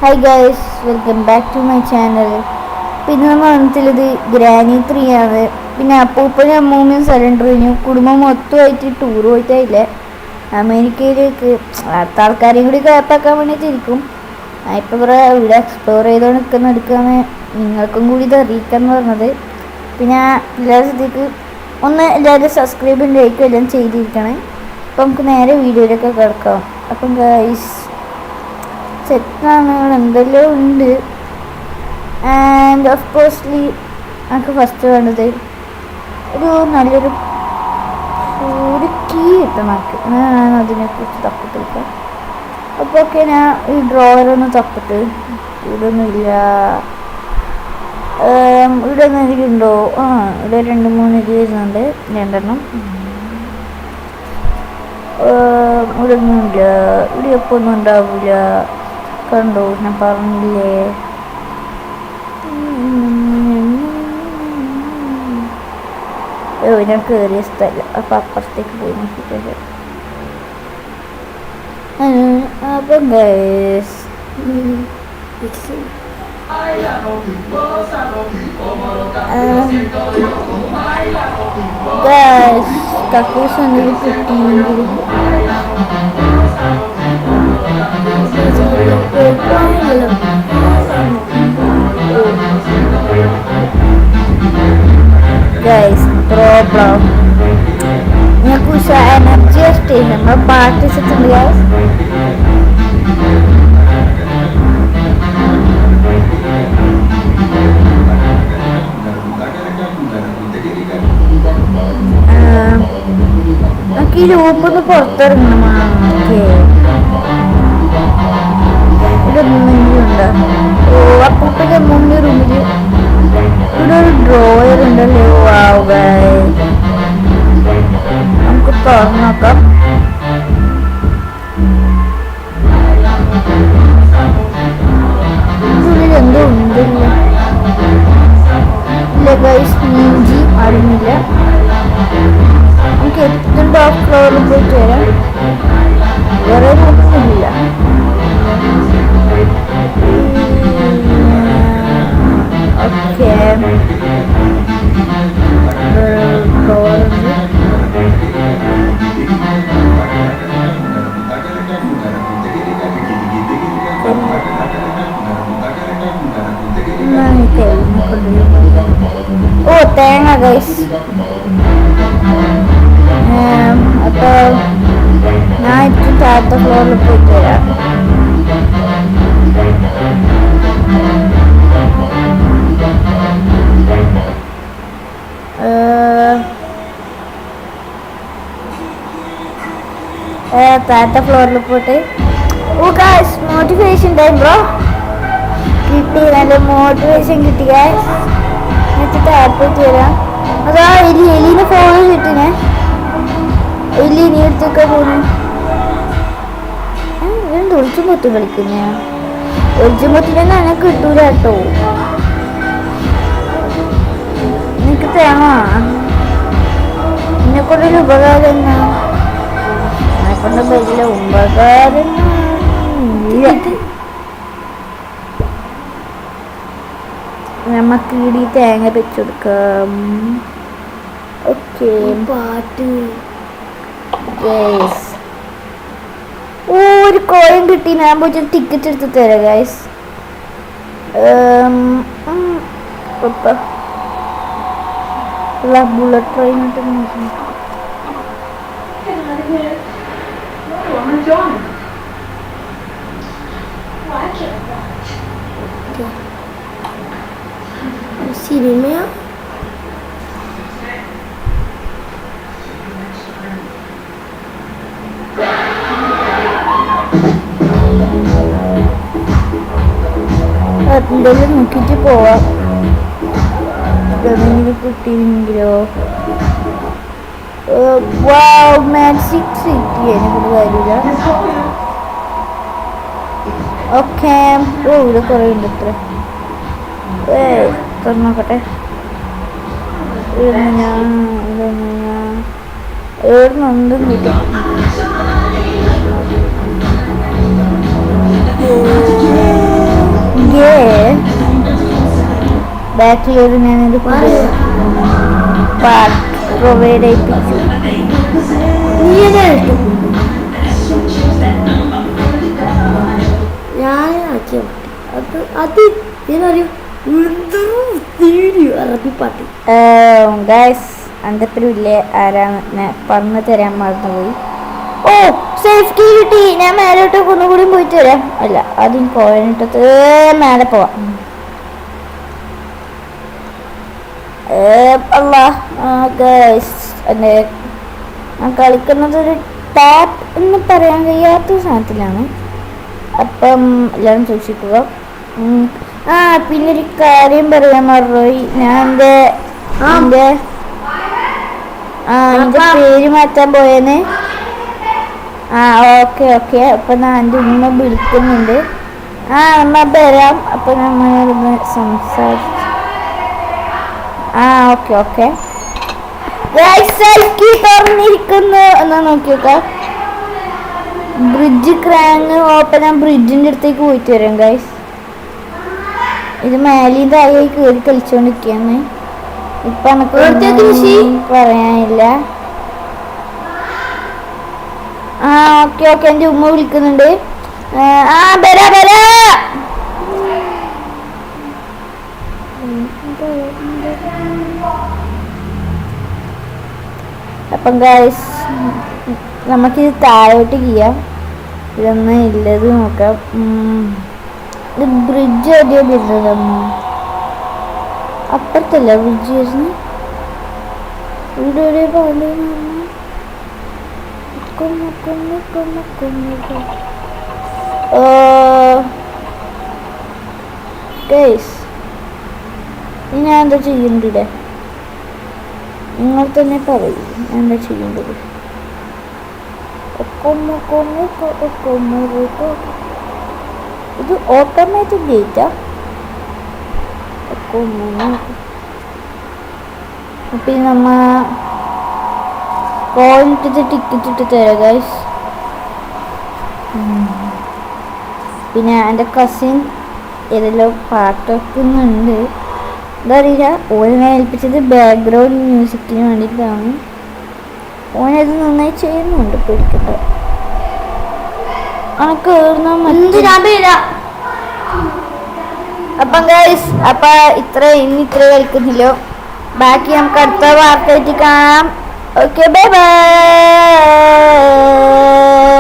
Hi guys, welcome back to my channel. പിന്നെ നമ്മൾ വന്നിട്ടുള്ളത് ഗ്രാനി 3 ആണ്. പിന്നെ അപ്പൂപ്പനും അമ്മൂമ്മയും സറണ്ടർ കഴിഞ്ഞു. കുടുംബം മൊത്തമായിട്ട് ടൂർ പോയിട്ടില്ലേ അമേരിക്കയിലേക്ക്. അടുത്ത ആൾക്കാരെയും കൂടി കയപ്പാക്കാൻ വേണ്ടിയിട്ടിരിക്കും. ഇപ്പോൾ കുറേ ഇവിടെ എക്സ്പ്ലോർ ചെയ്തുകൊണ്ട് എടുക്കാന്ന് നിങ്ങൾക്കും കൂടി ഇത് അറിയിക്കാന്ന് പറഞ്ഞത്. പിന്നെ എല്ലാവരും ശ്രദ്ധിക്ക്, ഒന്ന് എല്ലാവരും സബ്സ്ക്രൈബും ലൈക്കും എല്ലാം ചെയ്തിരിക്കണേ. അപ്പം നമുക്ക് നേരെ വീഡിയോയിലൊക്കെ കിടക്കാം. അപ്പം ഗൈസ് സെറ്റാണ്, എന്തെല്ലാം ഉണ്ട്. ആൻഡ് ഓഫ് കോഴ്സ്ലി നമുക്ക് ഫസ്റ്റ് വേണ്ടത് നല്ലൊരു കീ കിട്ടണം നമുക്ക്. ഞാൻ അതിനെക്കുറിച്ച് തപ്പിട്ടിരിക്കാം. അപ്പോൾ ഓക്കെ, ഞാൻ ഈ ഡ്രോവറൊന്ന് തപ്പിട്ട്. ഇവിടെ ഒന്നുമില്ല, ഇവിടെ ഒന്നും എനിക്കുണ്ടോ? ഇവിടെ 2-3 ഇത് വരുന്നുണ്ട്, 2 ഇവിടെ ഒന്നുമില്ല. ഇവിടെ എപ്പോൾ ഒന്നും ഉണ്ടാവില്ല. കണ്ടോ, ഞാൻ പറഞ്ഞില്ലേ. ഞാൻ കയറിയ സ്ഥലം. അപ്പം അപ്പുറത്തേക്ക് പോയി നോക്കിയിട്ട് അപ്പം ഗൈസ് കക്കൂസ് എന്തെങ്കിലും കിട്ടിയെങ്കിൽ ഗൈസ് പ്രോബ്ലം ഞങ്ങൾക്ക് എനർജി സ്റ്റേഷൻ നമ്മൾ പാർട്ടിച്ചിട്ടുണ്ട് ഗൈസ്. നമുക്ക് ഈ രൂപൊന്ന് പുറത്തിറങ്ങണം. ഇതൊന്നുണ്ടോ? അപ്പൂപ്പൻ്റെ 3 റൂമില് ഇവിടെ ഒരു ഡ്രോയർ ഉണ്ടല്ലോ. നമുക്ക് തുറന്നു നോക്കാം. ഇതിനുള്ളിൽ എന്തോ ഉണ്ടല്ലോ. ഇല്ല ഗൈസ്, നീഞ്ചി അറിഞ്ഞില്ല. നമുക്ക് ഏറ്റവും ടോപ്പ് ഫ്ലോറിൽ പോയിട്ട് വരാം. വേറെ ഒന്നുമില്ല. ഓക്കെ, ഓ തേങ്ങ ഗൈസ്. അപ്പോൾ ഞാൻ ഏറ്റവും താഴത്തെ ഫ്ലോറിൽ പോയിട്ട് വരാം. താഴത്തെ ഫ്ലോറിൽ പോയിട്ട് ഓ ഗൈസ് മോട്ടിവേഷൻ ടൈം ബ്രോ. കിട്ടി, നല്ല മോട്ടിവേഷൻ കിട്ടി ഗൈസ്. എന്നിട്ട് താഴത്തോട്ട് വരാം. അതാ എലീനെ ഫോളോ കിട്ടിനെ. എലി നീ എടുത്തൊക്കെ പോണു. എന്ത് ഒളിച്ചുമ്പൊത്ത് കളിക്കുന്ന? ഒളിച്ചുമ്പൊത്തിനൊന്നും അങ്ങനെ കിട്ടൂല കേട്ടോ. നിനക്ക് തേങ്ങ എന്നെക്കൊണ്ടൊരു ഉപകാരം എന്നാ? എന്നെക്കൊണ്ട് വലിയ ഉപകാരം നമുക്ക് ഇടി തേങ്ങ വെച്ചെടുക്കാം. ഓക്കെ, പാട്ട് ഗൈസ്. ഒരു കോയിൻ കിട്ടി. ഞാൻ പോയിട്ട് ടിക്കറ്റ് എടുത്ത് തരാം ഗൈസ്. Bullet train സിനിമയാ. എന്തെങ്കിലും നോക്കിയിട്ട് പോവാം. എന്തെങ്കിലും കിട്ടിയെങ്കിലോ. മാജിക് സിറ്റി എനിക്കൊരു കാര്യമില്ല. ഓക്കെ, ഇവിടെ കുറേ ഉണ്ട്. ഇത്ര തുറന്നോക്കട്ടെ. എവിടുന്നൊന്നും കിട്ടി. ബാക്കിലൊരു ഞാനൊരു പുതിയ പാർട്ട് പ്രൊവൈഡ് ചെയ്യിപ്പിച്ചു. അന്തപ്പുരമില്ലേ ആരാന്ന് പറഞ്ഞു തരാൻ മറന്നുപോയി. ഓ സേഫ്റ്റി കിട്ടി. ഞാൻ മേലോട്ടൊക്കെ ഒന്നുകൂടി പോയിട്ട് വരാം. അല്ല ആദ്യം കോയിനിട്ടത് മേലെ പോവാം. ഞാൻ കളിക്കുന്നത് ഒരു ടാപ്പ് എന്ന് പറയാൻ കഴിയാത്ത സാധനത്തിലാണ്. അപ്പം എല്ലാവരും സൂക്ഷിക്കുക. പിന്നെ ഒരു കാര്യം പറയാൻ മറന്നുപോയി. ഞാൻ എൻ്റെ പേര് മാറ്റാൻ പോയെന്ന്. ഓക്കെ അപ്പം ഞാൻ എൻ്റെ ഉമ്മ വിളിക്കുന്നുണ്ട്. അമ്മ വരാം. അപ്പം നമ്മളൊന്ന് സംസാരിച്ചു. ഓക്കെ തുറന്നിരിക്കുന്നു എന്നാ നോക്കിയോക്കാം. Bridge crank open. ഞാൻ ബ്രിഡ്ജിൻ്റെ അടുത്തേക്ക് പോയിട്ട് വരാം ഗൈസ്. ഇത് മേലിയും താഴെയായി കയറി കളിച്ചോണ്ടിരിക്കുകയാണ്. ഇപ്പൊ എനിക്ക് പറയാനില്ല. ഓക്കെ എൻ്റെ ഉമ്മ വിളിക്കുന്നുണ്ട്. വരാ അപ്പം ഗൈസ് നമുക്കിത് താഴോട്ട് ചെയ്യാം. ഇതൊന്നും ഇല്ലത് നോക്കാം. ഇത് ബ്രിഡ്ജ് എവിടെയോ വരുന്നതമ്മ. അപ്പുറത്തല്ല ബ്രിഡ്ജ് വരുന്നു. ഇവിടെ എവിടെ പോലെ ഞാൻ എന്താ ചെയ്യണ്ടേ? നിങ്ങൾ തന്നെ പറയൂ ഞാൻ എന്താ ചെയ്യേണ്ടത്. ഇത് ഓട്ടോമാറ്റിക് ഗേറ്റാ. പിന്നെ നമ്മ കോയിനിട്ടിട്ട് ടിക്കറ്റ് ഇട്ട് തരാം ഗൈസ്. പിന്നെ എൻ്റെ കസിൻ ഏതെല്ലാം പാട്ടൊക്കുന്നുണ്ട്. എന്താ അറിയില്ല. ഓനെ ഏൽപ്പിച്ചത് ബാക്ക്ഗ്രൗണ്ട് മ്യൂസിക്കിന് വേണ്ടിയിട്ടാണ്. ഓനത് നന്നായി ചെയ്യുന്നുണ്ട്. പേടിക്കട്ടെ. അപ്പം ഗൈസ് ഇനി ഇത്ര കളിക്കുന്നില്ലോ. ബാക്കി നമുക്ക് അടുത്ത വാർത്തയായിട്ട് കാണാം. Okay bye bye.